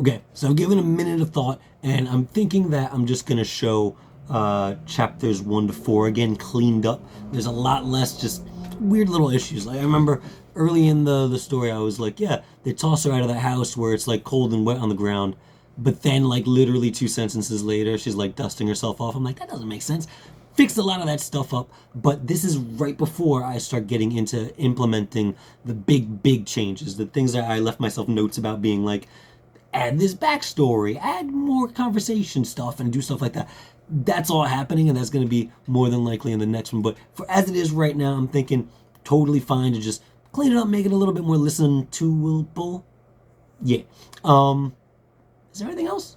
Okay, so I'm giving a minute of thought, and I'm thinking that I'm just gonna show chapters 1 to 4 again, cleaned up. There's a lot less just weird little issues. Like I remember early in the story, I was like, yeah, they toss her out of the house where it's like cold and wet on the ground, but then like literally 2 sentences later, she's like dusting herself off. I'm like, that doesn't make sense. Fixed a lot of that stuff up, but this is right before I start getting into implementing the big changes, the things that I left myself notes about being like, add this backstory, add more conversation stuff, and do stuff like that. That's all happening, and that's going to be more than likely in the next one. But for as it is right now, I'm thinking totally fine to just clean it up, make it a little bit more listen to. Yeah. Is there anything else?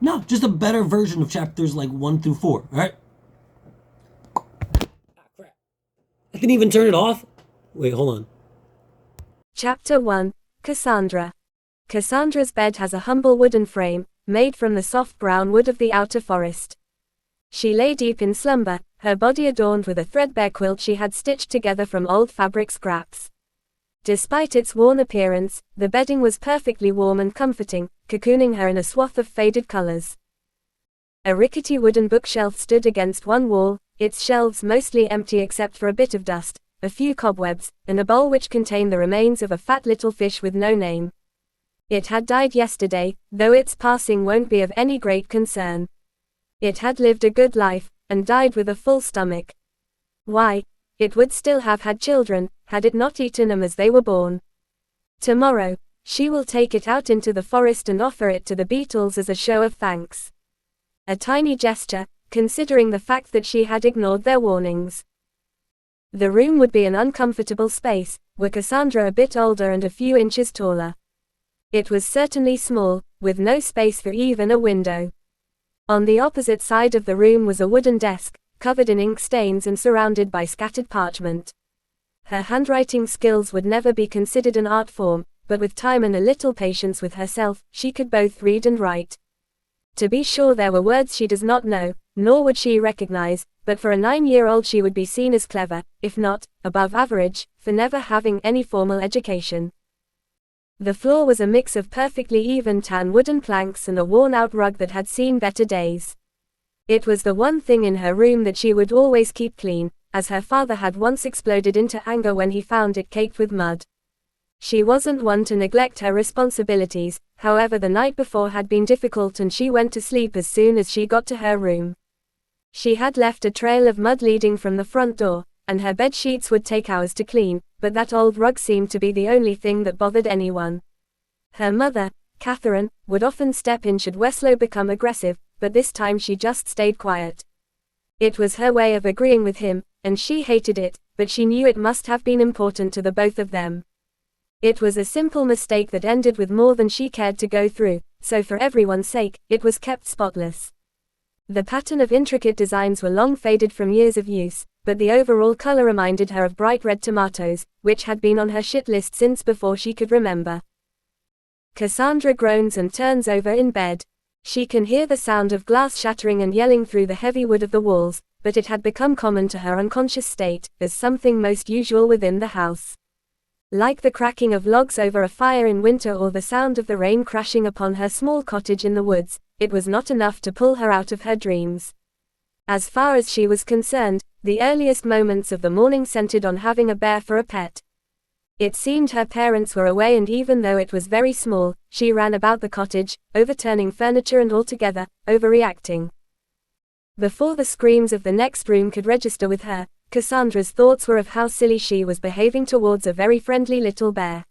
No, just a better version of chapters like 1 through 4. All right. Ah, crap! I can even turn it off. Wait, hold on. Chapter 1, Cassandra. Cassandra's bed has a humble wooden frame, made from the soft brown wood of the outer forest. She lay deep in slumber, her body adorned with a threadbare quilt she had stitched together from old fabric scraps. Despite its worn appearance, the bedding was perfectly warm and comforting, cocooning her in a swath of faded colors. A rickety wooden bookshelf stood against one wall, its shelves mostly empty except for a bit of dust, a few cobwebs, and a bowl which contained the remains of a fat little fish with no name. It had died yesterday, though its passing won't be of any great concern. It had lived a good life, and died with a full stomach. Why, it would still have had children, had it not eaten them as they were born. Tomorrow, she will take it out into the forest and offer it to the beetles as a show of thanks. A tiny gesture, considering the fact that she had ignored their warnings. The room would be an uncomfortable space, were Cassandra a bit older and a few inches taller. It was certainly small, with no space for even a window. On the opposite side of the room was a wooden desk, covered in ink stains and surrounded by scattered parchment. Her handwriting skills would never be considered an art form, but with time and a little patience with herself, she could both read and write. To be sure, there were words she does not know, nor would she recognize, but for a 9-year-old she would be seen as clever, if not above average, for never having any formal education. The floor was a mix of perfectly even tan wooden planks and a worn-out rug that had seen better days. It was the one thing in her room that she would always keep clean, as her father had once exploded into anger when he found it caked with mud. She wasn't one to neglect her responsibilities, however the night before had been difficult and she went to sleep as soon as she got to her room. She had left a trail of mud leading from the front door, and her bed sheets would take hours to clean, but that old rug seemed to be the only thing that bothered anyone. Her mother, Catherine, would often step in should Weslow become aggressive, but this time she just stayed quiet. It was her way of agreeing with him, and she hated it, but she knew it must have been important to the both of them. It was a simple mistake that ended with more than she cared to go through, so for everyone's sake, it was kept spotless. The pattern of intricate designs were long faded from years of use, but the overall color reminded her of bright red tomatoes, which had been on her shit list since before she could remember. Cassandra groans and turns over in bed. She can hear the sound of glass shattering and yelling through the heavy wood of the walls, but it had become common to her unconscious state, as something most usual within the house. Like the cracking of logs over a fire in winter or the sound of the rain crashing upon her small cottage in the woods, it was not enough to pull her out of her dreams. As far as she was concerned, the earliest moments of the morning centered on having a bear for a pet. It seemed her parents were away, and even though it was very small, she ran about the cottage, overturning furniture and altogether, overreacting. Before the screams of the next room could register with her, Cassandra's thoughts were of how silly she was behaving towards a very friendly little bear.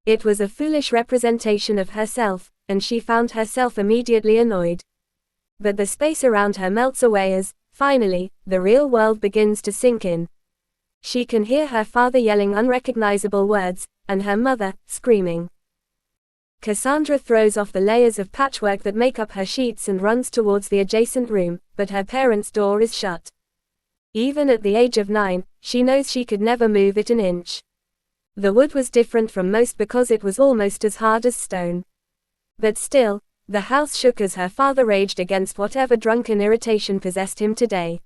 It was a foolish representation of herself, and she found herself immediately annoyed. But the space around her melts away as, finally, the real world begins to sink in. She can hear her father yelling unrecognizable words, and her mother, screaming. Cassandra throws off the layers of patchwork that make up her sheets and runs towards the adjacent room, but her parents' door is shut. Even at the age of 9, she knows she could never move it an inch. The wood was different from most because it was almost as hard as stone. But still, the house shook as her father raged against whatever drunken irritation possessed him today.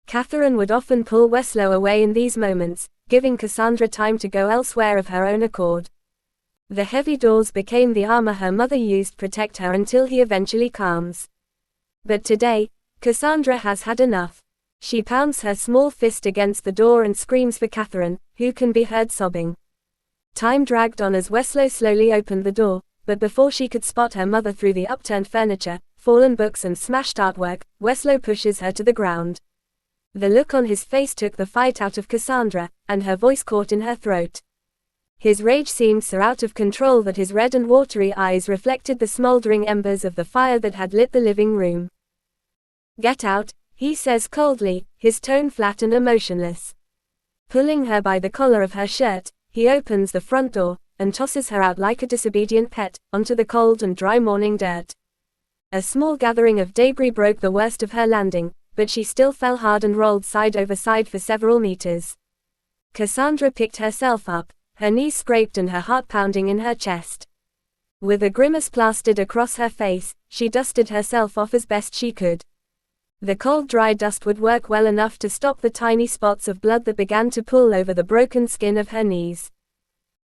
Catherine would often pull Weslow away in these moments, giving Cassandra time to go elsewhere of her own accord. The heavy doors became the armor her mother used to protect her until he eventually calms. But today, Cassandra has had enough. She pounds her small fist against the door and screams for Catherine, who can be heard sobbing. Time dragged on as Weslow slowly opened the door, but before she could spot her mother through the upturned furniture, fallen books and smashed artwork, Weslow pushes her to the ground. The look on his face took the fight out of Cassandra, and her voice caught in her throat. His rage seemed so out of control that his red and watery eyes reflected the smoldering embers of the fire that had lit the living room. "Get out," he says coldly, his tone flat and emotionless. Pulling her by the collar of her shirt, he opens the front door, and tosses her out like a disobedient pet, onto the cold and dry morning dirt. A small gathering of debris broke the worst of her landing, but she still fell hard and rolled side over side for several meters. Cassandra picked herself up, her knees scraped and her heart pounding in her chest. With a grimace plastered across her face, she dusted herself off as best she could. The cold dry dust would work well enough to stop the tiny spots of blood that began to pool over the broken skin of her knees.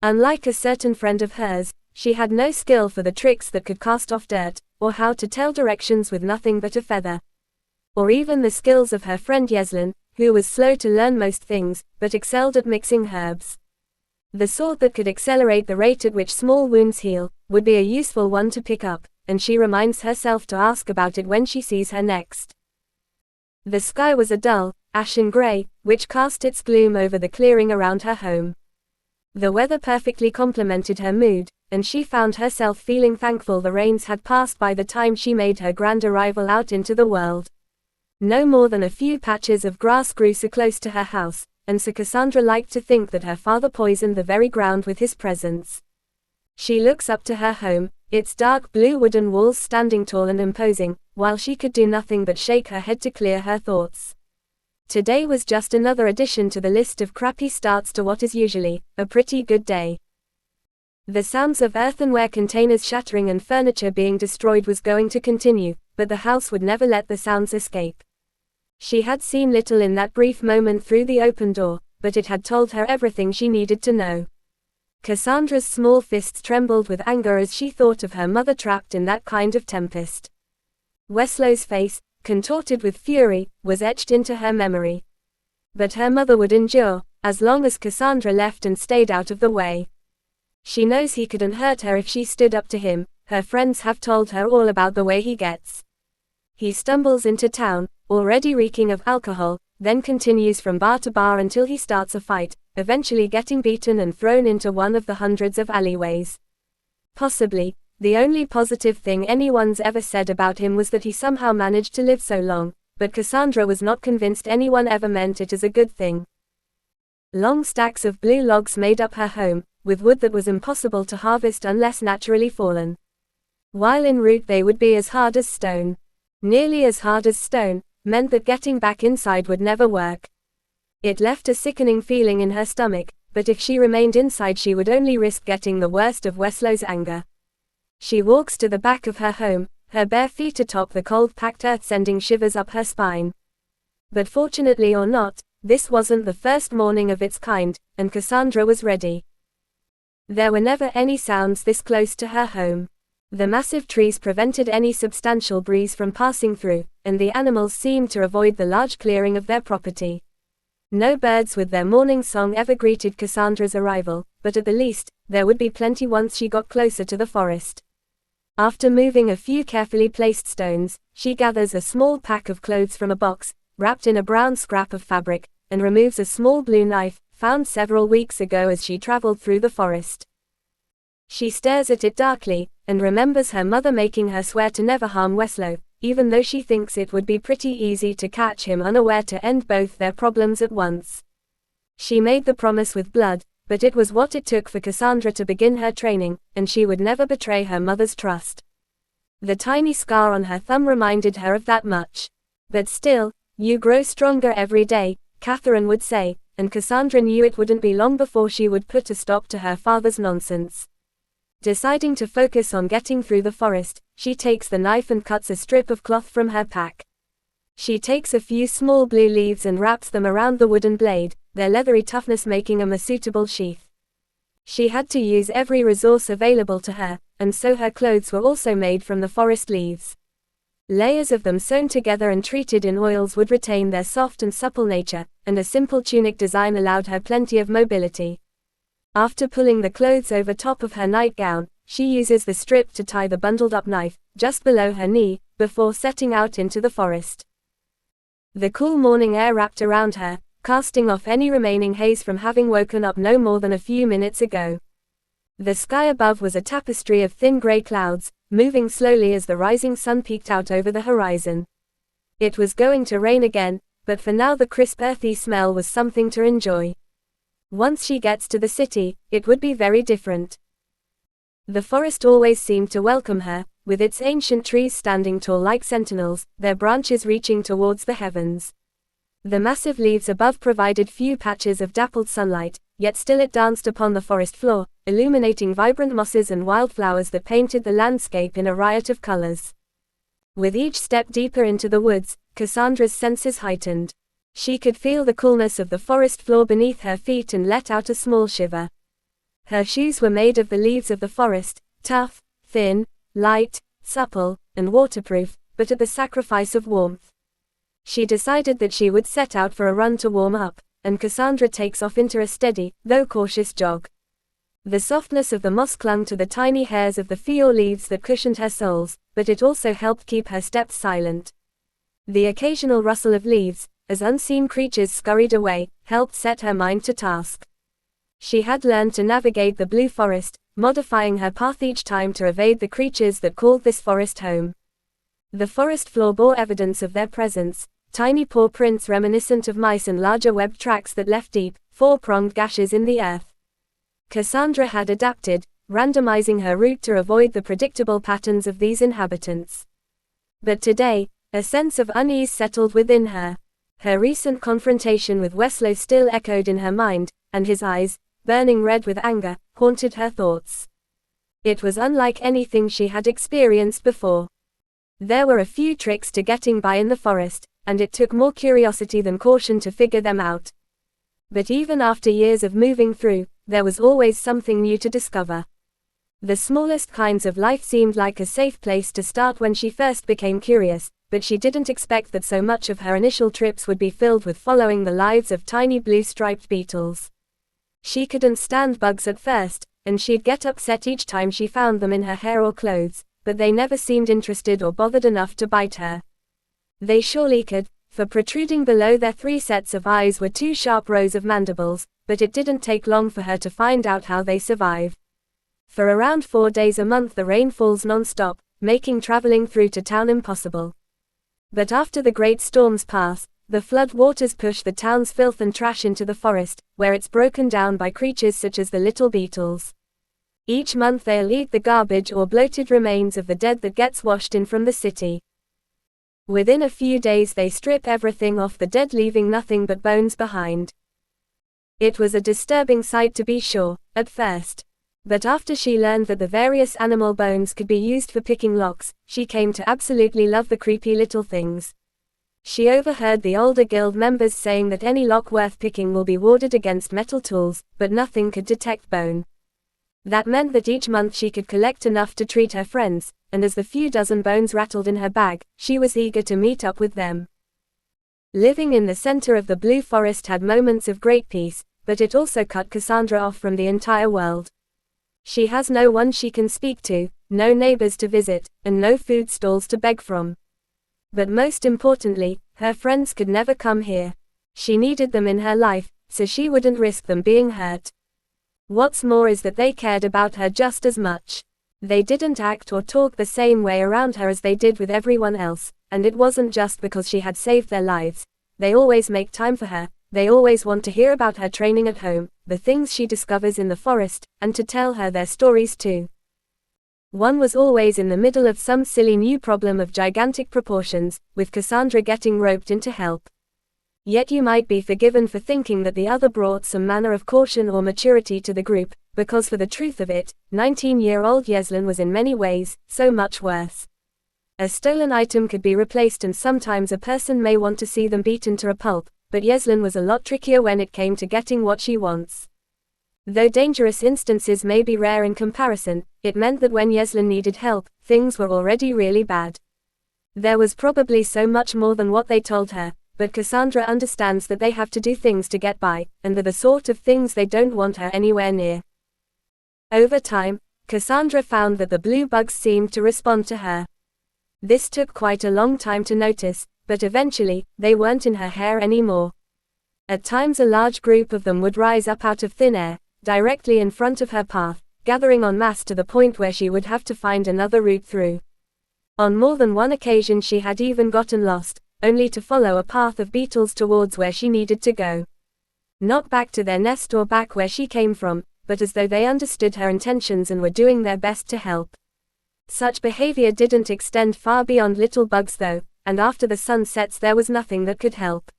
Unlike a certain friend of hers, she had no skill for the tricks that could cast off dirt, or how to tell directions with nothing but a feather. Or even the skills of her friend Yeslin, who was slow to learn most things, but excelled at mixing herbs. The sort that could accelerate the rate at which small wounds heal, would be a useful one to pick up, and she reminds herself to ask about it when she sees her next. The sky was a dull, ashen gray, which cast its gloom over the clearing around her home. The weather perfectly complemented her mood, and she found herself feeling thankful the rains had passed by the time she made her grand arrival out into the world. No more than a few patches of grass grew so close to her house, and so Cassandra liked to think that her father poisoned the very ground with his presence. She looks up to her home, its dark blue wooden walls standing tall and imposing, while she could do nothing but shake her head to clear her thoughts. Today was just another addition to the list of crappy starts to what is usually a pretty good day. The sounds of earthenware containers shattering and furniture being destroyed was going to continue, but the house would never let the sounds escape. She had seen little in that brief moment through the open door, but it had told her everything she needed to know. Cassandra's small fists trembled with anger as she thought of her mother trapped in that kind of tempest. Weslow's face, contorted with fury, was etched into her memory. But her mother would endure, as long as Cassandra left and stayed out of the way. She knows he couldn't hurt her if she stood up to him, her friends have told her all about the way he gets. He stumbles into town, already reeking of alcohol, then continues from bar to bar until he starts a fight, eventually getting beaten and thrown into one of the hundreds of alleyways. Possibly, the only positive thing anyone's ever said about him was that he somehow managed to live so long, but Cassandra was not convinced anyone ever meant it as a good thing. Long stacks of blue logs made up her home, with wood that was impossible to harvest unless naturally fallen. While en route they would be as hard as stone. Nearly as hard as stone, meant that getting back inside would never work. It left a sickening feeling in her stomach, but if she remained inside she would only risk getting the worst of Weslow's anger. She walks to the back of her home, her bare feet atop the cold-packed earth sending shivers up her spine. But fortunately or not, this wasn't the first morning of its kind, and Cassandra was ready. There were never any sounds this close to her home. The massive trees prevented any substantial breeze from passing through, and the animals seemed to avoid the large clearing of their property. No birds with their morning song ever greeted Cassandra's arrival, but at the least, there would be plenty once she got closer to the forest. After moving a few carefully placed stones, she gathers a small pack of clothes from a box, wrapped in a brown scrap of fabric, and removes a small blue knife, found several weeks ago as she traveled through the forest. She stares at it darkly, and remembers her mother making her swear to never harm Weslow, even though she thinks it would be pretty easy to catch him unaware to end both their problems at once. She made the promise with blood, but it was what it took for Cassandra to begin her training, and she would never betray her mother's trust. The tiny scar on her thumb reminded her of that much. But still, you grow stronger every day, Catherine would say, and Cassandra knew it wouldn't be long before she would put a stop to her father's nonsense. Deciding to focus on getting through the forest, she takes the knife and cuts a strip of cloth from her pack. She takes a few small blue leaves and wraps them around the wooden blade, their leathery toughness making them a suitable sheath. She had to use every resource available to her, and so her clothes were also made from the forest leaves. Layers of them sewn together and treated in oils would retain their soft and supple nature, and a simple tunic design allowed her plenty of mobility. After pulling the clothes over top of her nightgown, she uses the strip to tie the bundled-up knife, just below her knee, before setting out into the forest. The cool morning air wrapped around her, casting off any remaining haze from having woken up no more than a few minutes ago. The sky above was a tapestry of thin gray clouds, moving slowly as the rising sun peeked out over the horizon. It was going to rain again, but for now the crisp earthy smell was something to enjoy. Once she gets to the city, it would be very different. The forest always seemed to welcome her, with its ancient trees standing tall like sentinels, their branches reaching towards the heavens. The massive leaves above provided few patches of dappled sunlight, yet still it danced upon the forest floor, illuminating vibrant mosses and wildflowers that painted the landscape in a riot of colors. With each step deeper into the woods, Cassandra's senses heightened. She could feel the coolness of the forest floor beneath her feet and let out a small shiver. Her shoes were made of the leaves of the forest, tough, thin, light, supple, and waterproof, but at the sacrifice of warmth. She decided that she would set out for a run to warm up, and Cassandra takes off into a steady, though cautious jog. The softness of the moss clung to the tiny hairs of the fior leaves that cushioned her soles, but it also helped keep her steps silent. The occasional rustle of leaves, as unseen creatures scurried away, helped set her mind to task. She had learned to navigate the blue forest, modifying her path each time to evade the creatures that called this forest home. The forest floor bore evidence of their presence, tiny paw prints reminiscent of mice and larger webbed tracks that left deep, four-pronged gashes in the earth. Cassandra had adapted, randomizing her route to avoid the predictable patterns of these inhabitants. But today, a sense of unease settled within her. Her recent confrontation with Weslow still echoed in her mind, and his eyes, burning red with anger, haunted her thoughts. It was unlike anything she had experienced before. There were a few tricks to getting by in the forest, and it took more curiosity than caution to figure them out. But even after years of moving through, there was always something new to discover. The smallest kinds of life seemed like a safe place to start when she first became curious, but she didn't expect that so much of her initial trips would be filled with following the lives of tiny blue-striped beetles. She couldn't stand bugs at first, and she'd get upset each time she found them in her hair or clothes, but they never seemed interested or bothered enough to bite her. They surely could, for protruding below their 3 sets of eyes were 2 sharp rows of mandibles, but it didn't take long for her to find out how they survive. For around 4 days a month the rain falls non-stop, making traveling through to town impossible. But after the great storms pass, the flood waters push the town's filth and trash into the forest, where it's broken down by creatures such as the little beetles. Each month they'll eat the garbage or bloated remains of the dead that gets washed in from the city. Within a few days they strip everything off the dead, leaving nothing but bones behind. It was a disturbing sight to be sure, at first. But after she learned that the various animal bones could be used for picking locks, she came to absolutely love the creepy little things. She overheard the older guild members saying that any lock worth picking will be warded against metal tools, but nothing could detect bone. That meant that each month she could collect enough to treat her friends, and as the few dozen bones rattled in her bag, she was eager to meet up with them. Living in the center of the blue forest had moments of great peace, but it also cut Cassandra off from the entire world. She has no one she can speak to, no neighbors to visit, and no food stalls to beg from. But most importantly, her friends could never come here. She needed them in her life, so she wouldn't risk them being hurt. What's more is that they cared about her just as much. They didn't act or talk the same way around her as they did with everyone else, and it wasn't just because she had saved their lives. They always make time for her, they always want to hear about her training at home, the things she discovers in the forest, and to tell her their stories too. One was always in the middle of some silly new problem of gigantic proportions, with Cassandra getting roped in to help. Yet you might be forgiven for thinking that the other brought some manner of caution or maturity to the group, because for the truth of it, 19-year-old Yeslin was in many ways so much worse. A stolen item could be replaced, and sometimes a person may want to see them beaten to a pulp, but Yeslin was a lot trickier when it came to getting what she wants. Though dangerous instances may be rare in comparison, it meant that when Yeslin needed help, things were already really bad. There was probably so much more than what they told her, but Cassandra understands that they have to do things to get by, and they're the sort of things they don't want her anywhere near. Over time, Cassandra found that the blue bugs seemed to respond to her. This took quite a long time to notice, but eventually, they weren't in her hair anymore. At times a large group of them would rise up out of thin air, directly in front of her path, gathering en masse to the point where she would have to find another route through. On more than one occasion she had even gotten lost, only to follow a path of beetles towards where she needed to go. Not back to their nest or back where she came from, but as though they understood her intentions and were doing their best to help. Such behavior didn't extend far beyond little bugs though, and after the sun sets there was nothing that could help.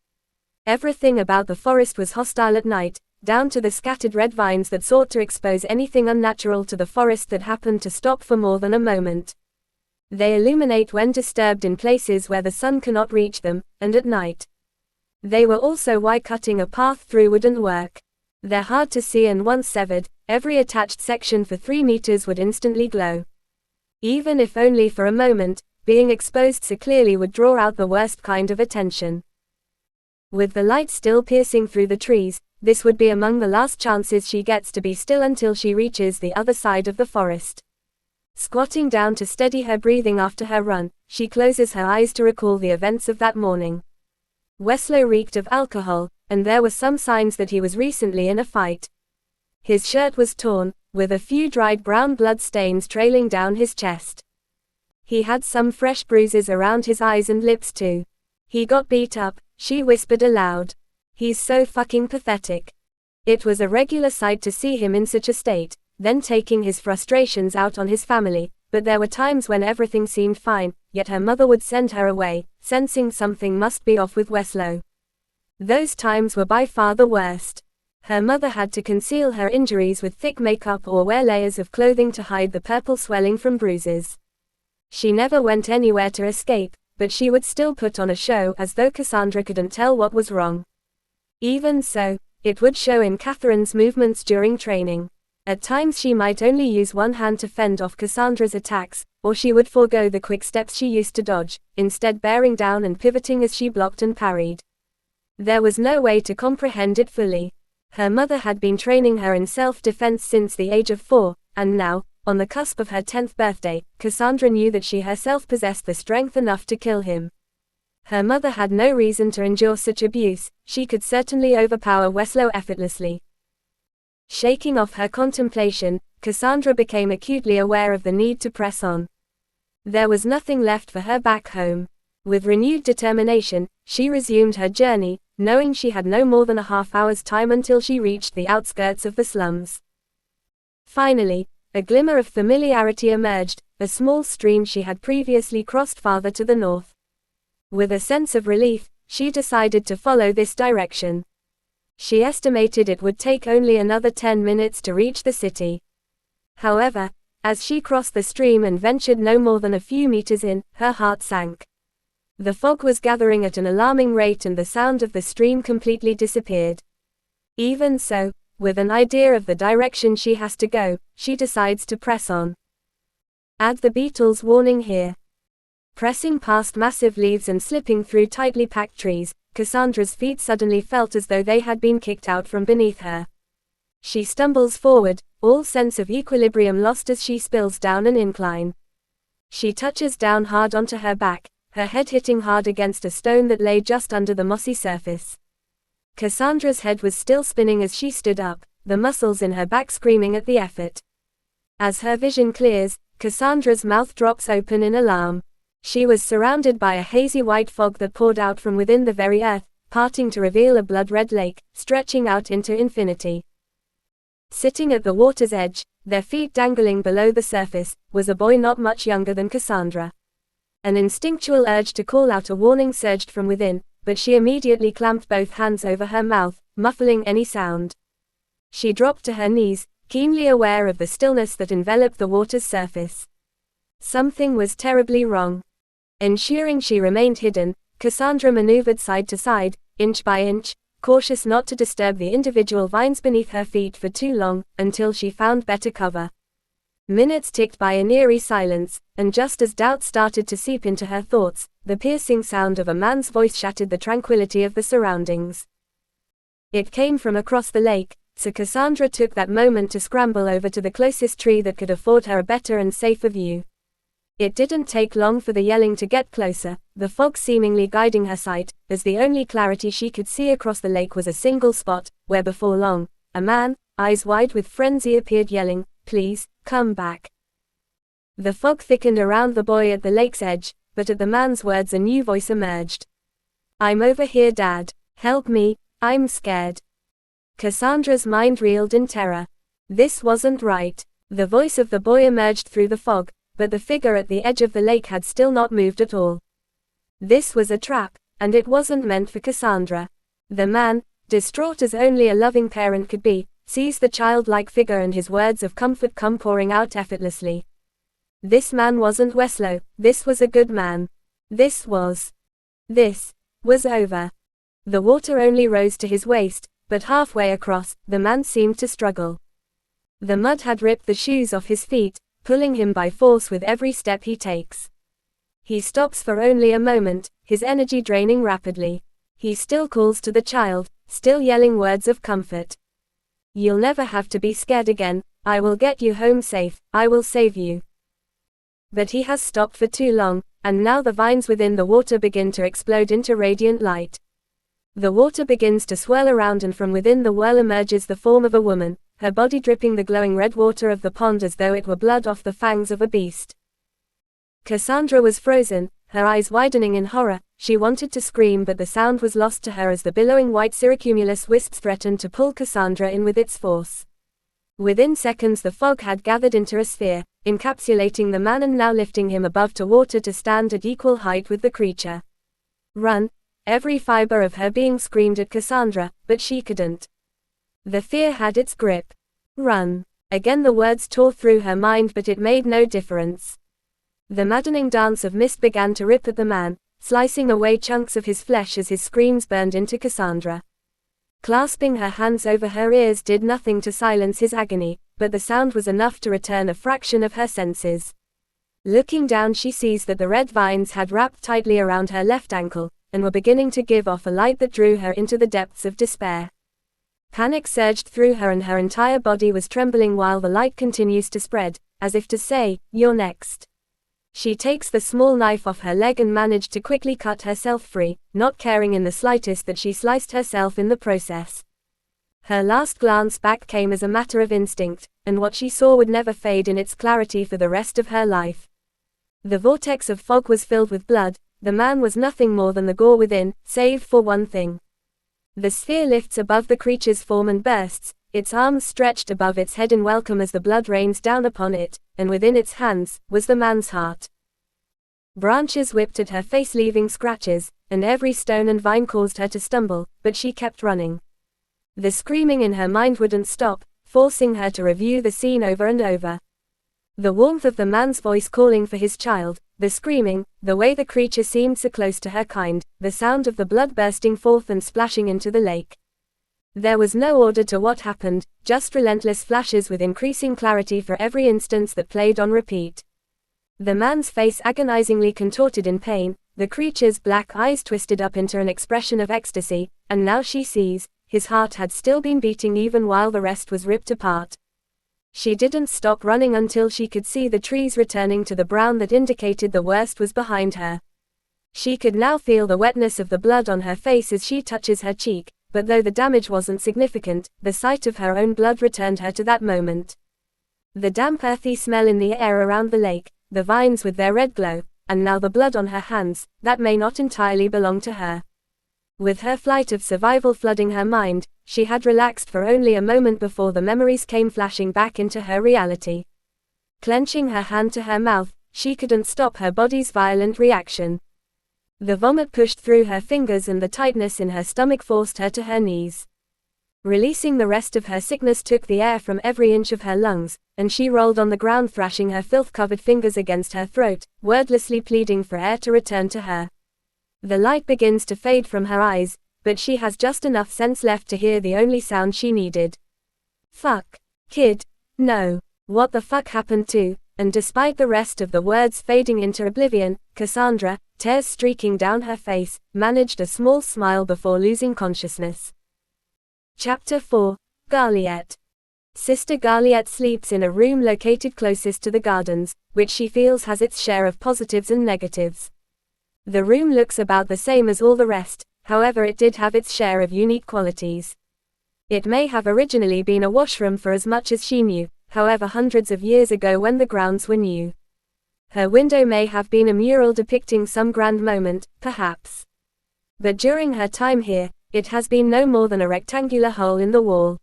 Everything about the forest was hostile at night, down to the scattered red vines that sought to expose anything unnatural to the forest that happened to stop for more than a moment. They illuminate when disturbed in places where the sun cannot reach them, and at night. They were also why cutting a path through wouldn't work. They're hard to see and once severed, every attached section for 3 meters would instantly glow. Even if only for a moment, being exposed so clearly would draw out the worst kind of attention. With the light still piercing through the trees, this would be among the last chances she gets to be still until she reaches the other side of the forest. Squatting down to steady her breathing after her run, she closes her eyes to recall the events of that morning. Weslow reeked of alcohol, and there were some signs that he was recently in a fight. His shirt was torn, with a few dried brown blood stains trailing down his chest. He had some fresh bruises around his eyes and lips too. He got beat up, she whispered aloud. He's so fucking pathetic. It was a regular sight to see him in such a state, then taking his frustrations out on his family, but there were times when everything seemed fine, yet her mother would send her away, sensing something must be off with Weslow. Those times were by far the worst. Her mother had to conceal her injuries with thick makeup or wear layers of clothing to hide the purple swelling from bruises. She never went anywhere to escape, but she would still put on a show as though Cassandra couldn't tell what was wrong. Even so, it would show in Catherine's movements during training. At times she might only use one hand to fend off Cassandra's attacks, or she would forego the quick steps she used to dodge, instead bearing down and pivoting as she blocked and parried. There was no way to comprehend it fully. Her mother had been training her in self-defense since the age of 4, and now, on the cusp of her 10th birthday, Cassandra knew that she herself possessed the strength enough to kill him. Her mother had no reason to endure such abuse, she could certainly overpower Weslow effortlessly. Shaking off her contemplation, Cassandra became acutely aware of the need to press on. There was nothing left for her back home. With renewed determination, she resumed her journey, knowing she had no more than a half-hour's time until she reached the outskirts of the slums. Finally, a glimmer of familiarity emerged, a small stream she had previously crossed farther to the north. With a sense of relief, she decided to follow this direction. She estimated it would take only another 10 minutes to reach the city. However, as she crossed the stream and ventured no more than a few meters in, her heart sank. The fog was gathering at an alarming rate and the sound of the stream completely disappeared. Even so, with an idea of the direction she has to go, she decides to press on. Add the beetles warning here. Pressing past massive leaves and slipping through tightly packed trees, Cassandra's feet suddenly felt as though they had been kicked out from beneath her. She stumbles forward, all sense of equilibrium lost as she spills down an incline. She touches down hard onto her back, her head hitting hard against a stone that lay just under the mossy surface. Cassandra's head was still spinning as she stood up, the muscles in her back screaming at the effort. As her vision clears, Cassandra's mouth drops open in alarm. She was surrounded by a hazy white fog that poured out from within the very earth, parting to reveal a blood-red lake, stretching out into infinity. Sitting at the water's edge, their feet dangling below the surface, was a boy not much younger than Cassandra. An instinctual urge to call out a warning surged from within, but she immediately clamped both hands over her mouth, muffling any sound. She dropped to her knees, keenly aware of the stillness that enveloped the water's surface. Something was terribly wrong. Ensuring she remained hidden, Cassandra maneuvered side to side, inch by inch, cautious not to disturb the individual vines beneath her feet for too long, until she found better cover. Minutes ticked by in eerie silence, and just as doubt started to seep into her thoughts, the piercing sound of a man's voice shattered the tranquility of the surroundings. It came from across the lake, so Cassandra took that moment to scramble over to the closest tree that could afford her a better and safer view. It didn't take long for the yelling to get closer, the fog seemingly guiding her sight, as the only clarity she could see across the lake was a single spot, where before long, a man, eyes wide with frenzy, appeared yelling, "Please, come back." The fog thickened around the boy at the lake's edge, but at the man's words a new voice emerged. "I'm over here, Dad. Help me, I'm scared." Cassandra's mind reeled in terror. This wasn't right. The voice of the boy emerged through the fog, but the figure at the edge of the lake had still not moved at all. This was a trap, and it wasn't meant for Cassandra. The man, distraught as only a loving parent could be, sees the childlike figure and his words of comfort come pouring out effortlessly. This man wasn't Weslow, this was a good man. This was over. The water only rose to his waist, but halfway across, the man seemed to struggle. The mud had ripped the shoes off his feet, pulling him by force with every step he takes. He stops for only a moment, his energy draining rapidly. He still calls to the child, still yelling words of comfort. "You'll never have to be scared again, I will get you home safe, I will save you." But he has stopped for too long, and now the vines within the water begin to explode into radiant light. The water begins to swirl around, and from within the whirl emerges the form of a woman, her body dripping the glowing red water of the pond as though it were blood off the fangs of a beast. Cassandra was frozen, her eyes widening in horror. She wanted to scream, but the sound was lost to her as the billowing white cirrocumulus wisps threatened to pull Cassandra in with its force. Within seconds the fog had gathered into a sphere, encapsulating the man and now lifting him above to water to stand at equal height with the creature. "Run!" Every fiber of her being screamed at Cassandra, but she couldn't. The fear had its grip. "Run!" Again the words tore through her mind, but it made no difference. The maddening dance of mist began to rip at the man, slicing away chunks of his flesh as his screams burned into Cassandra. Clasping her hands over her ears did nothing to silence his agony, but the sound was enough to return a fraction of her senses. Looking down, she sees that the red vines had wrapped tightly around her left ankle, and were beginning to give off a light that drew her into the depths of despair. Panic surged through her and her entire body was trembling while the light continues to spread, as if to say, "You're next." She takes the small knife off her leg and managed to quickly cut herself free, not caring in the slightest that she sliced herself in the process. Her last glance back came as a matter of instinct, and what she saw would never fade in its clarity for the rest of her life. The vortex of fog was filled with blood. The man was nothing more than the gore within, save for one thing. The sphere lifts above the creature's form and bursts, its arms stretched above its head in welcome as the blood rains down upon it, and within its hands was the man's heart. Branches whipped at her face, leaving scratches, and every stone and vine caused her to stumble, but she kept running. The screaming in her mind wouldn't stop, forcing her to review the scene over and over. The warmth of the man's voice calling for his child, the screaming, the way the creature seemed so close to her kind, the sound of the blood bursting forth and splashing into the lake. There was no order to what happened, just relentless flashes with increasing clarity for every instance that played on repeat. The man's face agonizingly contorted in pain, the creature's black eyes twisted up into an expression of ecstasy, and now she sees, his heart had still been beating even while the rest was ripped apart. She didn't stop running until she could see the trees returning to the brown that indicated the worst was behind her. She could now feel the wetness of the blood on her face as she touches her cheek, but though the damage wasn't significant, the sight of her own blood returned her to that moment. The damp earthy smell in the air around the lake, the vines with their red glow, and now the blood on her hands, that may not entirely belong to her. With her flight of survival flooding her mind, she had relaxed for only a moment before the memories came flashing back into her reality. Clenching her hand to her mouth, she couldn't stop her body's violent reaction. The vomit pushed through her fingers and the tightness in her stomach forced her to her knees. Releasing the rest of her sickness took the air from every inch of her lungs, and she rolled on the ground, thrashing her filth-covered fingers against her throat, wordlessly pleading for air to return to her. The light begins to fade from her eyes, but she has just enough sense left to hear the only sound she needed. Fuck. Kid. No. What the fuck happened to? And despite the rest of the words fading into oblivion, Cassandra, tears streaking down her face, managed a small smile before losing consciousness. Chapter 4. Garliette. Sister Garliette sleeps in a room located closest to the gardens, which she feels has its share of positives and negatives. The room looks about the same as all the rest, however it did have its share of unique qualities. It may have originally been a washroom for as much as she knew, however hundreds of years ago when the grounds were new. Her window may have been a mural depicting some grand moment, perhaps. But during her time here, it has been no more than a rectangular hole in the wall.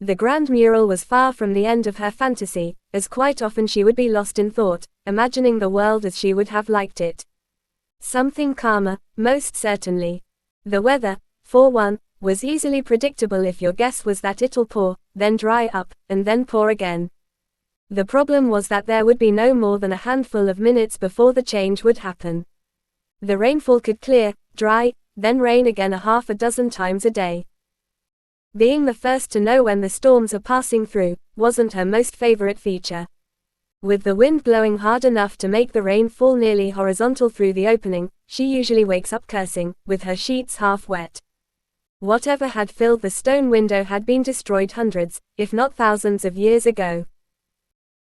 The grand mural was far from the end of her fantasy, as quite often she would be lost in thought, imagining the world as she would have liked it. Something calmer, most certainly. The weather, for one, was easily predictable if your guess was that it'll pour, then dry up, and then pour again. The problem was that there would be no more than a handful of minutes before the change would happen. The rainfall could clear, dry, then rain again a half a dozen times a day. Being the first to know when the storms are passing through, wasn't her most favorite feature. With the wind blowing hard enough to make the rain fall nearly horizontal through the opening, she usually wakes up cursing, with her sheets half wet. Whatever had filled the stone window had been destroyed hundreds, if not thousands of years ago.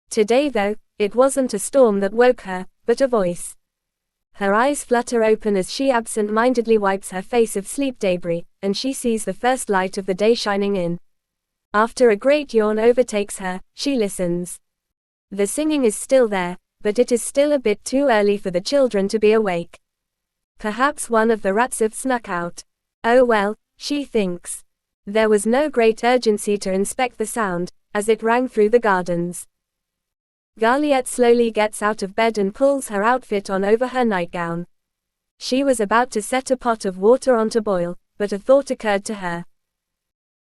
Today though, it wasn't a storm that woke her, but a voice. Her eyes flutter open as she absent-mindedly wipes her face of sleep debris, and she sees the first light of the day shining in. After a great yawn overtakes her, she listens. The singing is still there, but it is still a bit too early for the children to be awake. Perhaps one of the rats have snuck out. Oh well, she thinks. There was no great urgency to inspect the sound, as it rang through the gardens. Garliette slowly gets out of bed and pulls her outfit on over her nightgown. She was about to set a pot of water on to boil, but a thought occurred to her.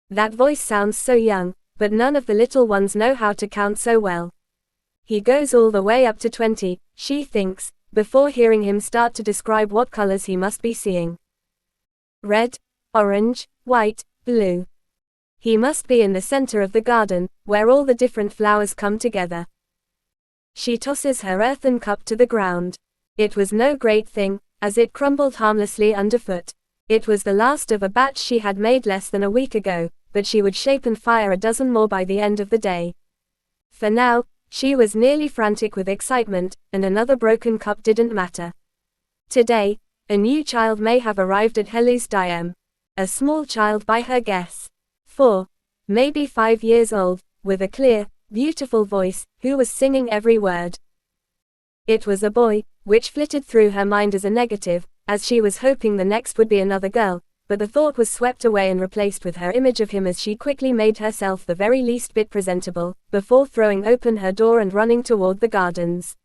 That voice sounds so young, but none of the little ones know how to count so well. He goes all the way up to 20, she thinks, before hearing him start to describe what colors he must be seeing. Red, orange, white, blue. He must be in the center of the garden, where all the different flowers come together. She tosses her earthen cup to the ground. It was no great thing, as it crumbled harmlessly underfoot. It was the last of a batch she had made less than a week ago, but she would shape and fire a dozen more by the end of the day. For now, she was nearly frantic with excitement, and another broken cup didn't matter. Today, a new child may have arrived at Helu's diem. A small child by her guess. 4, maybe 5 years old, with a clear, beautiful voice, who was singing every word. It was a boy, which flitted through her mind as a negative, as she was hoping the next would be another girl, but the thought was swept away and replaced with her image of him as she quickly made herself the very least bit presentable, before throwing open her door and running toward the gardens.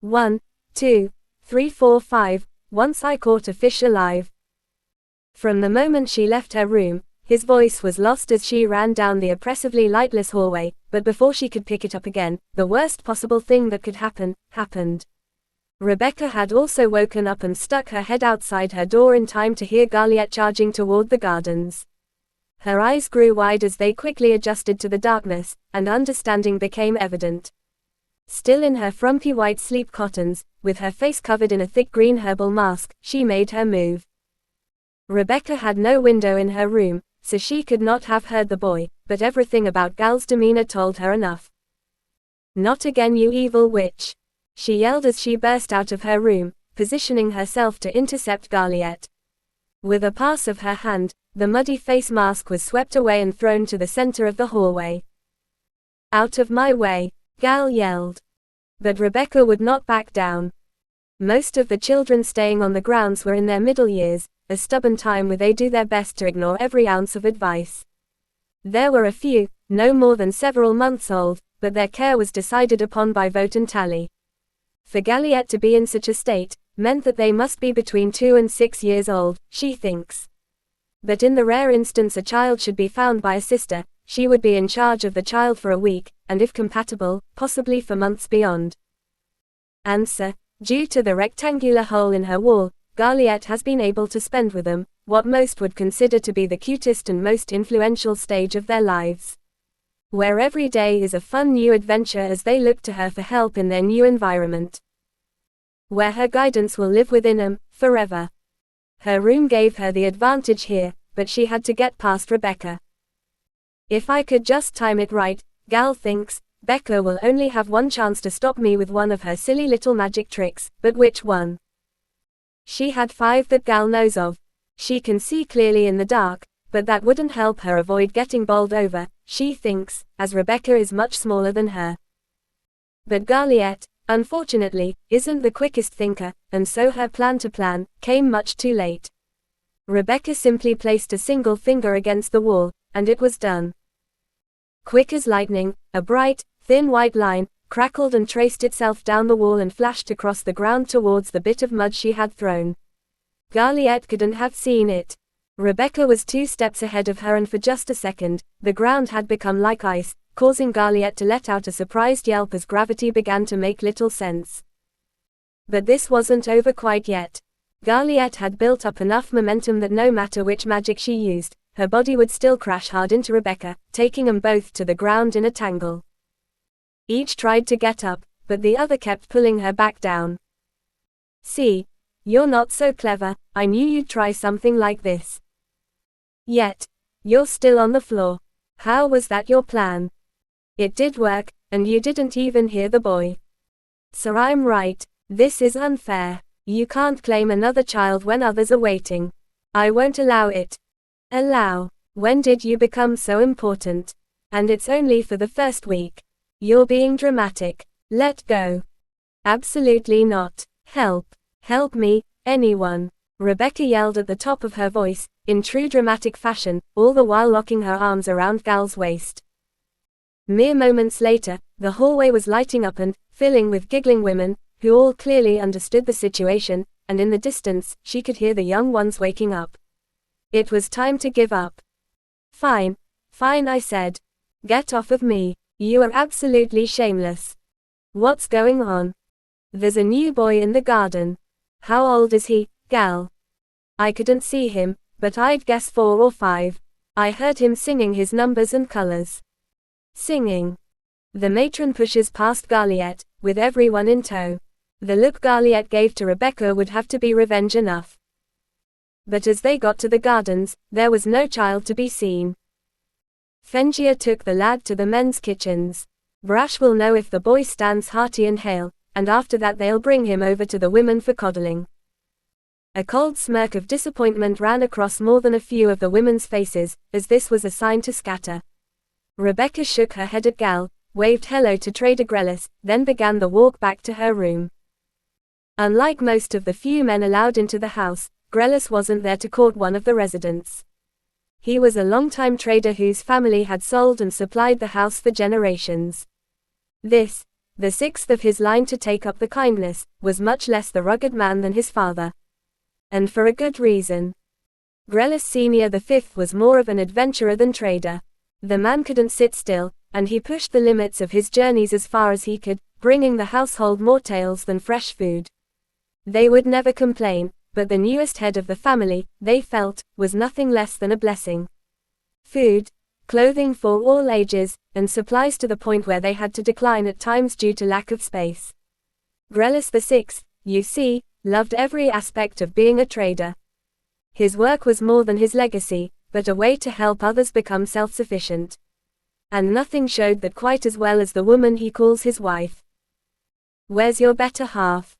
1, 2, 3, 4, 5, once I caught a fish alive. From the moment she left her room, his voice was lost as she ran down the oppressively lightless hallway, but before she could pick it up again, the worst possible thing that could happen, happened. Rebecca had also woken up and stuck her head outside her door in time to hear Garliette charging toward the gardens. Her eyes grew wide as they quickly adjusted to the darkness, and understanding became evident. Still in her frumpy white sleep cottons, with her face covered in a thick green herbal mask, she made her move. Rebecca had no window in her room, so she could not have heard the boy, but everything about Gal's demeanor told her enough. "Not again, you evil witch!" she yelled as she burst out of her room, positioning herself to intercept Garliette. With a pass of her hand, the muddy face mask was swept away and thrown to the center of the hallway. "Out of my way," Gal yelled. But Rebecca would not back down. Most of the children staying on the grounds were in their middle years, a stubborn time where they do their best to ignore every ounce of advice. There were a few, no more than several months old, but their care was decided upon by vote and tally. For Garliette to be in such a state, meant that they must be between 2 and 6 years old, she thinks. But in the rare instance a child should be found by a sister, she would be in charge of the child for a week, and if compatible, possibly for months beyond. Answer: due to the rectangular hole in her wall, Garliette has been able to spend with them, what most would consider to be the cutest and most influential stage of their lives. Where every day is a fun new adventure as they look to her for help in their new environment. Where her guidance will live within them, forever. Her room gave her the advantage here, but she had to get past Rebecca. If I could just time it right, Gal thinks, Becca will only have one chance to stop me with one of her silly little magic tricks, but which one? She had 5 that Gal knows of. She can see clearly in the dark, but that wouldn't help her avoid getting bowled over, she thinks, as Rebecca is much smaller than her. But Garliette, unfortunately, isn't the quickest thinker, and so her plan came much too late. Rebecca simply placed a single finger against the wall, and it was done. Quick as lightning, a bright, thin white line crackled and traced itself down the wall and flashed across the ground towards the bit of mud she had thrown. Garliette couldn't have seen it. Rebecca was 2 steps ahead of her, and for just a second, the ground had become like ice, causing Garliette to let out a surprised yelp as gravity began to make little sense. But this wasn't over quite yet. Garliette had built up enough momentum that no matter which magic she used, her body would still crash hard into Rebecca, taking them both to the ground in a tangle. Each tried to get up, but the other kept pulling her back down. See? You're not so clever, I knew you'd try something like this. Yet, you're still on the floor. How was that your plan? It did work, and you didn't even hear the boy. So I'm right, this is unfair. You can't claim another child when others are waiting. I won't allow it. Allow? When did you become so important? And it's only for the first week. You're being dramatic. Let go. Absolutely not. Help. Help me, anyone. Rebecca yelled at the top of her voice, in true dramatic fashion, all the while locking her arms around Gal's waist. Mere moments later, the hallway was lighting up and filling with giggling women, who all clearly understood the situation, and in the distance, she could hear the young ones waking up. It was time to give up. Fine, I said. Get off of me. You are absolutely shameless. What's going on? There's a new boy in the garden. How old is he, Gal? I couldn't see him, but I'd guess 4 or 5. I heard him singing his numbers and colors. Singing. The matron pushes past Garliette, with everyone in tow. The look Garliette gave to Rebecca would have to be revenge enough. But as they got to the gardens, there was no child to be seen. Fengia took the lad to the men's kitchens. Brash will know if the boy stands hearty and hale, and after that they'll bring him over to the women for coddling. A cold smirk of disappointment ran across more than a few of the women's faces, as this was a sign to scatter. Rebecca shook her head at Gal, waved hello to Trader Grelis, then began the walk back to her room. Unlike most of the few men allowed into the house, Grelis wasn't there to court one of the residents. He was a longtime trader whose family had sold and supplied the house for generations. This, the 6th of his line to take up the kindness, was much less the rugged man than his father. And for a good reason. Grelis Senior the 5th was more of an adventurer than trader. The man couldn't sit still, and he pushed the limits of his journeys as far as he could, bringing the household more tales than fresh food. They would never complain, but the newest head of the family, they felt, was nothing less than a blessing. Food, clothing for all ages, and supplies to the point where they had to decline at times due to lack of space. Grelis VI, you see, loved every aspect of being a trader. His work was more than his legacy, but a way to help others become self-sufficient. And nothing showed that quite as well as the woman he calls his wife. Where's your better half?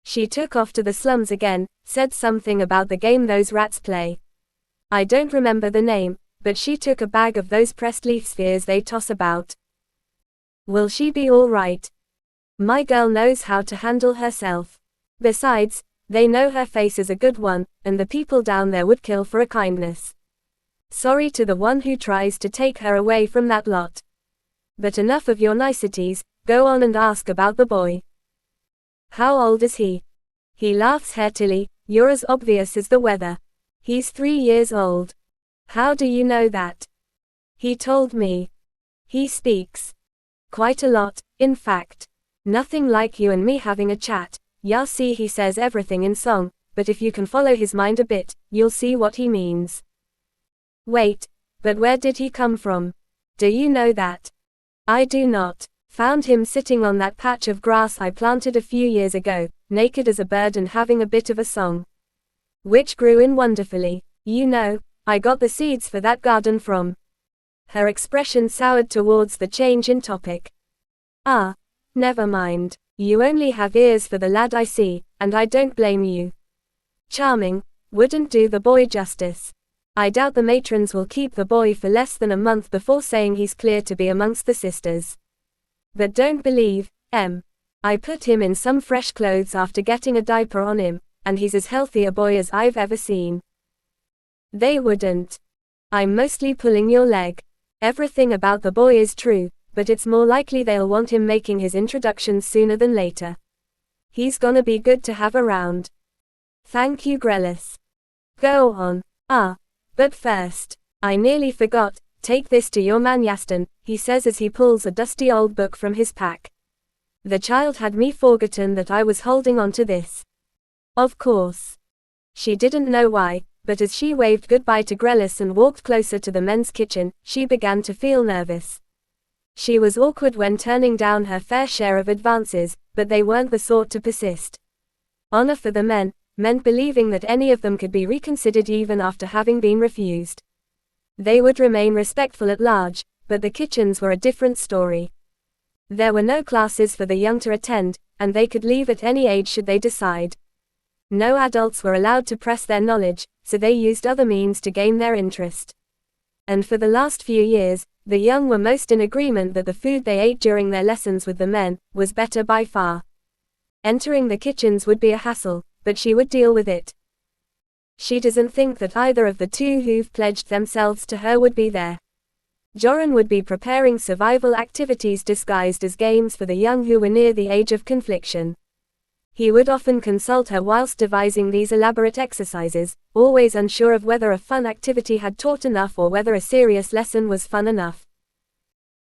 She took off to the slums again, said something about the game those rats play. I don't remember the name, but she took a bag of those pressed leaf spheres they toss about. Will she be all right? My girl knows how to handle herself. Besides, they know her face is a good one, and the people down there would kill for a kindness. Sorry to the one who tries to take her away from that lot. But enough of your niceties, go on and ask about the boy. How old is he? He laughs heartily, you're as obvious as the weather. He's 3 years old. How do you know that? He told me. He speaks. Quite a lot, in fact. Nothing like you and me having a chat. Ya see, he says everything in song, but if you can follow his mind a bit, you'll see what he means. Wait, but where did he come from? Do you know that? I do not. Found him sitting on that patch of grass I planted a few years ago, naked as a bird and having a bit of a song. Which grew in wonderfully. You know, I got the seeds for that garden from. Her expression soured towards the change in topic. Ah, never mind. You only have ears for the lad I see, and I don't blame you. Charming, wouldn't do the boy justice. I doubt the matrons will keep the boy for less than a month before saying he's clear to be amongst the sisters. But don't believe, I put him in some fresh clothes after getting a diaper on him, and he's as healthy a boy as I've ever seen. They wouldn't. I'm mostly pulling your leg. Everything about the boy is true, but it's more likely they'll want him making his introductions sooner than later. He's gonna be good to have around. Thank you, Grellis. Go on. But first, I nearly forgot, take this to your man Yaston, he says as he pulls a dusty old book from his pack. The child had me forgotten that I was holding on to this. Of course. She didn't know why, but as she waved goodbye to Grellis and walked closer to the men's kitchen, she began to feel nervous. She was awkward when turning down her fair share of advances, but they weren't the sort to persist. Honor for the men meant believing that any of them could be reconsidered even after having been refused. They would remain respectful at large, but the kitchens were a different story. There were no classes for the young to attend, and they could leave at any age should they decide. No adults were allowed to press their knowledge, so they used other means to gain their interest. And for the last few years, the young were most in agreement that the food they ate during their lessons with the men was better by far. Entering the kitchens would be a hassle, but she would deal with it. She doesn't think that either of the two who've pledged themselves to her would be there. Joran would be preparing survival activities disguised as games for the young who were near the age of confliction. He would often consult her whilst devising these elaborate exercises, always unsure of whether a fun activity had taught enough or whether a serious lesson was fun enough.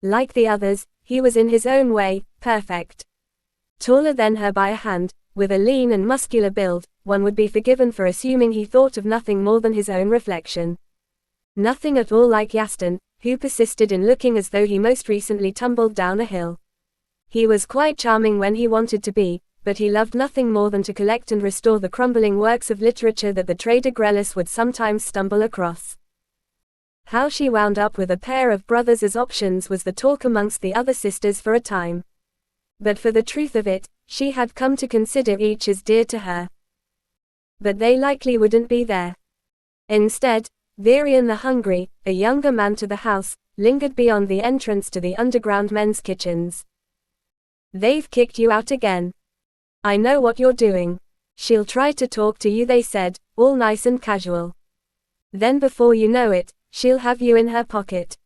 Like the others, he was in his own way, perfect. Taller than her by a hand, with a lean and muscular build, one would be forgiven for assuming he thought of nothing more than his own reflection. Nothing at all like Yaston, who persisted in looking as though he most recently tumbled down a hill. He was quite charming when he wanted to be, but he loved nothing more than to collect and restore the crumbling works of literature that the trader Grellis would sometimes stumble across. How she wound up with a pair of brothers as options was the talk amongst the other sisters for a time. But for the truth of it, she had come to consider each as dear to her. But they likely wouldn't be there. Instead, Virian the Hungry, a younger man to the house, lingered beyond the entrance to the underground men's kitchens. They've kicked you out again. I know what you're doing. She'll try to talk to you, they said, all nice and casual. Then before you know it, she'll have you in her pocket.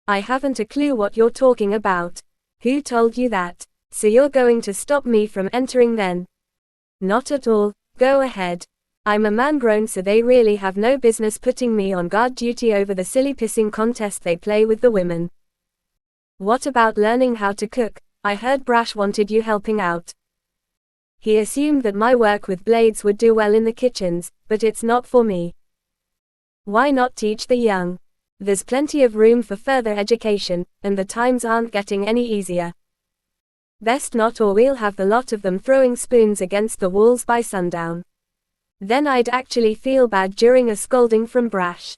I haven't a clue what you're talking about. Who told you that? So you're going to stop me from entering then? Not at all, go ahead. I'm a man grown, so they really have no business putting me on guard duty over the silly pissing contest they play with the women. What about learning how to cook? I heard Brash wanted you helping out. He assumed that my work with blades would do well in the kitchens, but it's not for me. Why not teach the young? There's plenty of room for further education, and the times aren't getting any easier. Best not, or we'll have the lot of them throwing spoons against the walls by sundown. Then I'd actually feel bad during a scolding from Brash.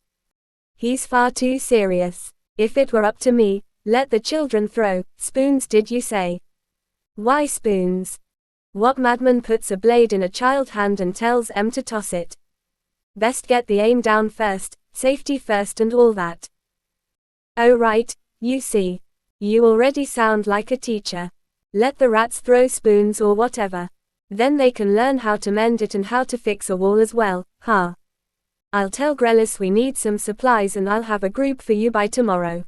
He's far too serious. If it were up to me, let the children throw spoons, did you say? Why spoons? What madman puts a blade in a child's hand and tells em to toss it? Best get the aim down first, safety first and all that. Oh right, you see. You already sound like a teacher. Let the rats throw spoons or whatever. Then they can learn how to mend it and how to fix a wall as well, huh? I'll tell Grellis we need some supplies and I'll have a group for you by tomorrow.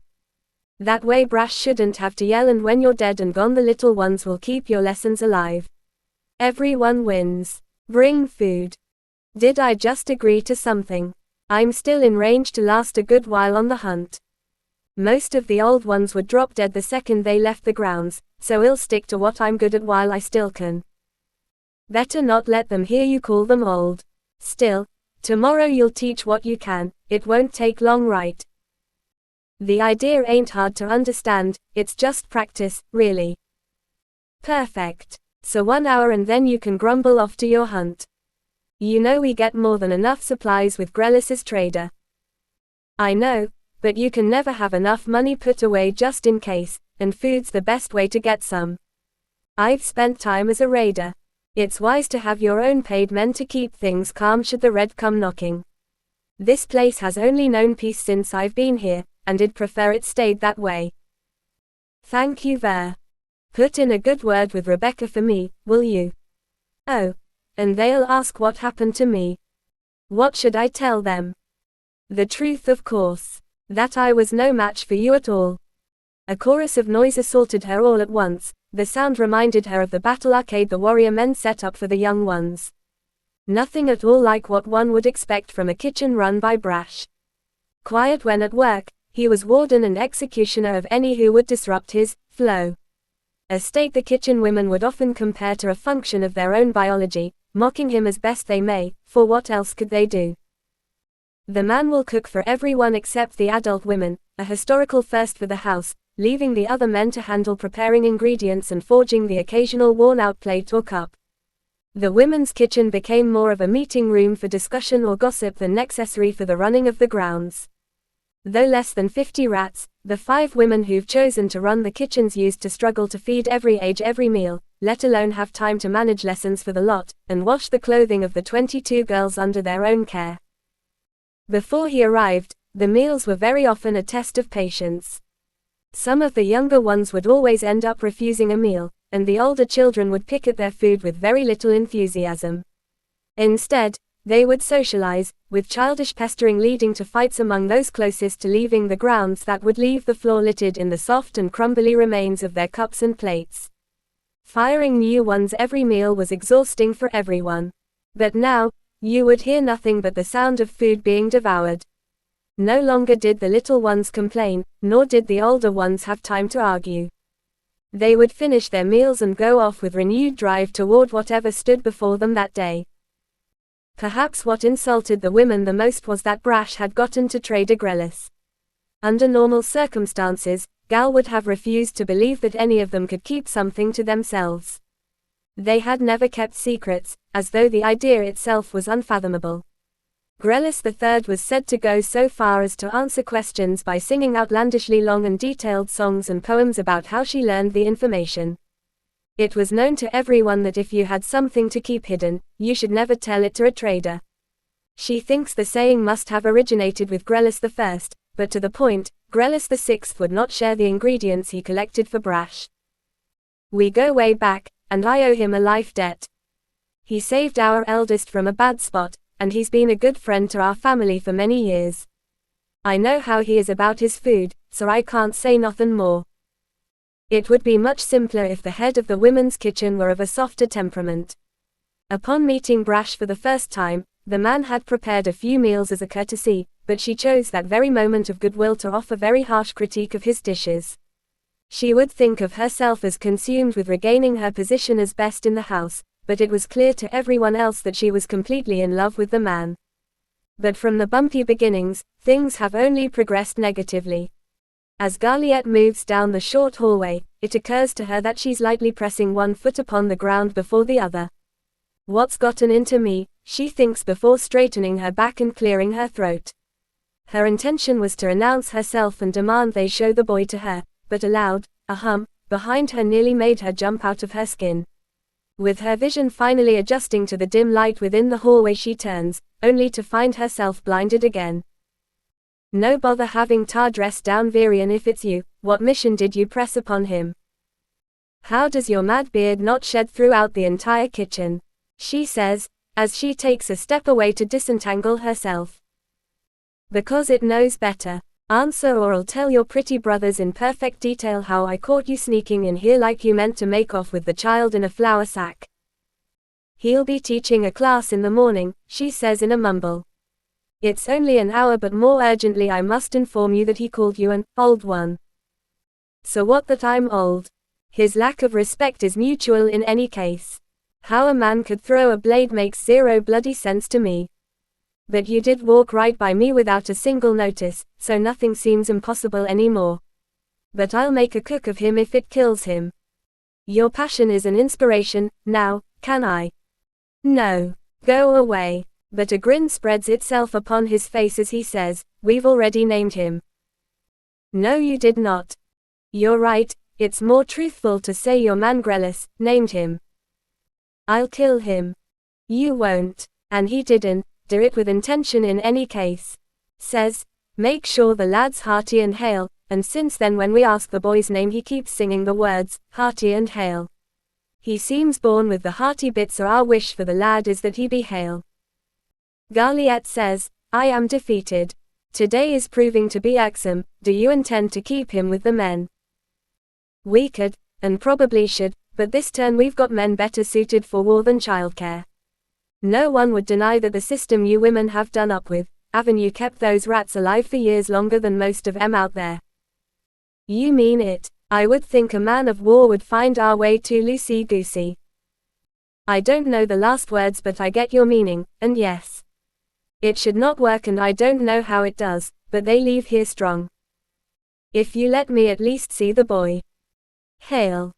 That way Brash shouldn't have to yell, and when you're dead and gone the little ones will keep your lessons alive. Everyone wins. Bring food. Did I just agree to something? I'm still in range to last a good while on the hunt. Most of the old ones would drop dead the second they left the grounds, so I'll stick to what I'm good at while I still can. Better not let them hear you call them old. Still, tomorrow you'll teach what you can, it won't take long, right? The idea ain't hard to understand, it's just practice, really. Perfect. So 1 hour and then you can grumble off to your hunt. You know we get more than enough supplies with Grelis's trader. I know, but you can never have enough money put away just in case, and food's the best way to get some. I've spent time as a raider. It's wise to have your own paid men to keep things calm should the red come knocking. This place has only known peace since I've been here, and I'd prefer it stayed that way. Thank you ver. Put in a good word with Rebecca for me, will you? Oh, and they'll ask what happened to me. What should I tell them? The truth, of course. That I was no match for you at all. A chorus of noise assaulted her all at once. The sound reminded her of the battle arcade the warrior men set up for the young ones. Nothing at all like what one would expect from a kitchen run by Brash. Quiet when at work, he was warden and executioner of any who would disrupt his flow. A state the kitchen women would often compare to a function of their own biology, mocking him as best they may, for what else could they do? The man will cook for everyone except the adult women, a historical first for the house, leaving the other men to handle preparing ingredients and forging the occasional worn-out plate or cup. The women's kitchen became more of a meeting room for discussion or gossip than necessary for the running of the grounds. Though less than 50 rats, the 5 women who've chosen to run the kitchens used to struggle to feed every age every meal, let alone have time to manage lessons for the lot, and wash the clothing of the 22 girls under their own care. Before he arrived, the meals were very often a test of patience. Some of the younger ones would always end up refusing a meal, and the older children would pick at their food with very little enthusiasm. Instead, they would socialize, with childish pestering leading to fights among those closest to leaving the grounds that would leave the floor littered in the soft and crumbly remains of their cups and plates. Firing new ones every meal was exhausting for everyone. But now, you would hear nothing but the sound of food being devoured. No longer did the little ones complain, nor did the older ones have time to argue. They would finish their meals and go off with renewed drive toward whatever stood before them that day. Perhaps what insulted the women the most was that Brash had gotten to Trader Grelis. Under normal circumstances, Gal would have refused to believe that any of them could keep something to themselves. They had never kept secrets, as though the idea itself was unfathomable. Grelis III was said to go so far as to answer questions by singing outlandishly long and detailed songs and poems about how she learned the information. It was known to everyone that if you had something to keep hidden, you should never tell it to a trader. She thinks the saying must have originated with Grelis I, but to the point, Grelis VI would not share the ingredients he collected for Brash. We go way back, and I owe him a life debt. He saved our eldest from a bad spot, and he's been a good friend to our family for many years. I know how he is about his food, so I can't say nothing more. It would be much simpler if the head of the women's kitchen were of a softer temperament. Upon meeting Brash for the first time, the man had prepared a few meals as a courtesy, but she chose that very moment of goodwill to offer very harsh critique of his dishes. She would think of herself as consumed with regaining her position as best in the house, but it was clear to everyone else that she was completely in love with the man. But from the bumpy beginnings, things have only progressed negatively. As Garliette moves down the short hallway, it occurs to her that she's lightly pressing one foot upon the ground before the other. What's gotten into me, she thinks before straightening her back and clearing her throat. Her intention was to announce herself and demand they show the boy to her, but a loud, a hum, behind her nearly made her jump out of her skin. With her vision finally adjusting to the dim light within the hallway, she turns, only to find herself blinded again. No bother having Tar dress down Virion if it's you, what mission did you press upon him? How does your mad beard not shed throughout the entire kitchen? She says, as she takes a step away to disentangle herself. Because it knows better. Answer or I'll tell your pretty brothers in perfect detail how I caught you sneaking in here like you meant to make off with the child in a flour sack. He'll be teaching a class in the morning, she says in a mumble. It's only an hour, but more urgently I must inform you that he called you an old one. So what that I'm old? His lack of respect is mutual in any case. How a man could throw a blade makes zero bloody sense to me. But you did walk right by me without a single notice, so nothing seems impossible anymore. But I'll make a cook of him if it kills him. Your passion is an inspiration, now, can I? No. Go away. But a grin spreads itself upon his face as he says, we've already named him. No, you did not. You're right, it's more truthful to say your man Grellis named him. I'll kill him. You won't. And he didn't do it with intention in any case. Says, make sure the lad's hearty and hale, and since then when we ask the boy's name he keeps singing the words, hearty and hale. He seems born with the hearty bit, so our wish for the lad is that he be hale. Garliet says, I am defeated. Today is proving to be irksome. Do you intend to keep him with the men? We could, and probably should, but this turn we've got men better suited for war than childcare. No one would deny that the system you women have done up with, haven't you kept those rats alive for years longer than most of 'em out there? You mean it. I would think a man of war would find our way too loosey-goosey. I don't know the last words, but I get your meaning, and yes. It should not work, and I don't know how it does, but they leave here strong. If you let me at least see the boy. Hale.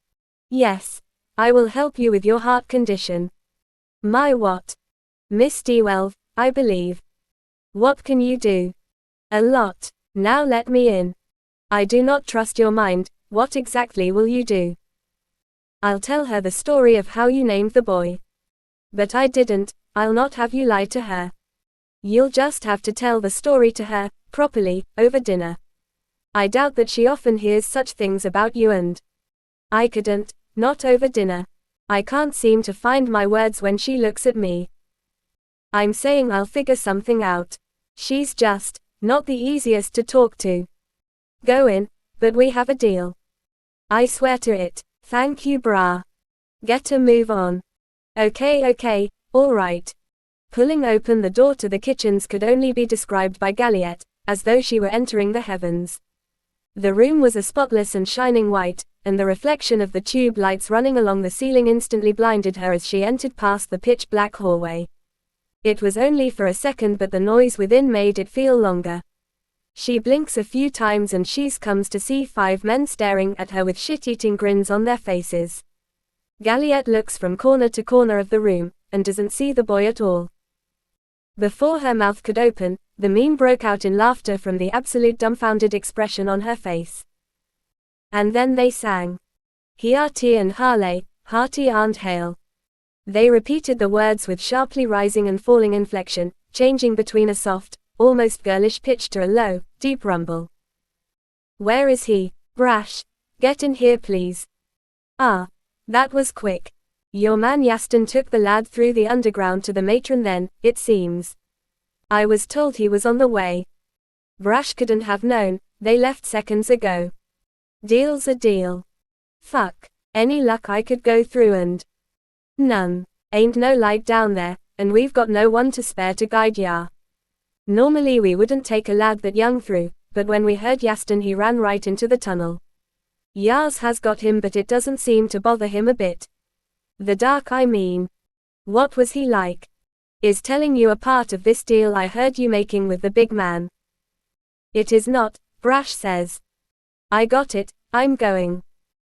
Yes. I will help you with your heart condition. My what? Miss Dewelve, I believe. What can you do? A lot. Now let me in. I do not trust your mind. What exactly will you do? I'll tell her the story of how you named the boy. But I didn't. I'll not have you lie to her. You'll just have to tell the story to her, properly, over dinner. I doubt that she often hears such things about you, and I couldn't, not over dinner. I can't seem to find my words when she looks at me. I'm saying I'll figure something out. She's just not the easiest to talk to. Go in, but we have a deal. I swear to it. Thank you, brah. Get a move on. Okay, all right. Pulling open the door to the kitchens could only be described by Galliette, as though she were entering the heavens. The room was a spotless and shining white, and the reflection of the tube lights running along the ceiling instantly blinded her as she entered past the pitch-black hallway. It was only for a second, but the noise within made it feel longer. She blinks a few times and she comes to see 5 men staring at her with shit-eating grins on their faces. Galliette looks from corner to corner of the room, and doesn't see the boy at all. Before her mouth could open, the meme broke out in laughter from the absolute dumbfounded expression on her face. And then they sang. Hearty and Harley, hearty and hale. They repeated the words with sharply rising and falling inflection, changing between a soft, almost girlish pitch to a low, deep rumble. Where is he? Brash. Get in here please. Ah. That was quick. Your man Yaston took the lad through the underground to the matron then, it seems. I was told he was on the way. Brash couldn't have known, they left seconds ago. Deal's a deal. Fuck. Any luck I could go through and none. Ain't no light down there, and we've got no one to spare to guide ya. Normally we wouldn't take a lad that young through, but when we heard Yaston he ran right into the tunnel. Yars has got him, but it doesn't seem to bother him a bit. The dark, I mean. What was he like? Is telling you a part of this deal I heard you making with the big man. It is not, Brash says. I got it, I'm going.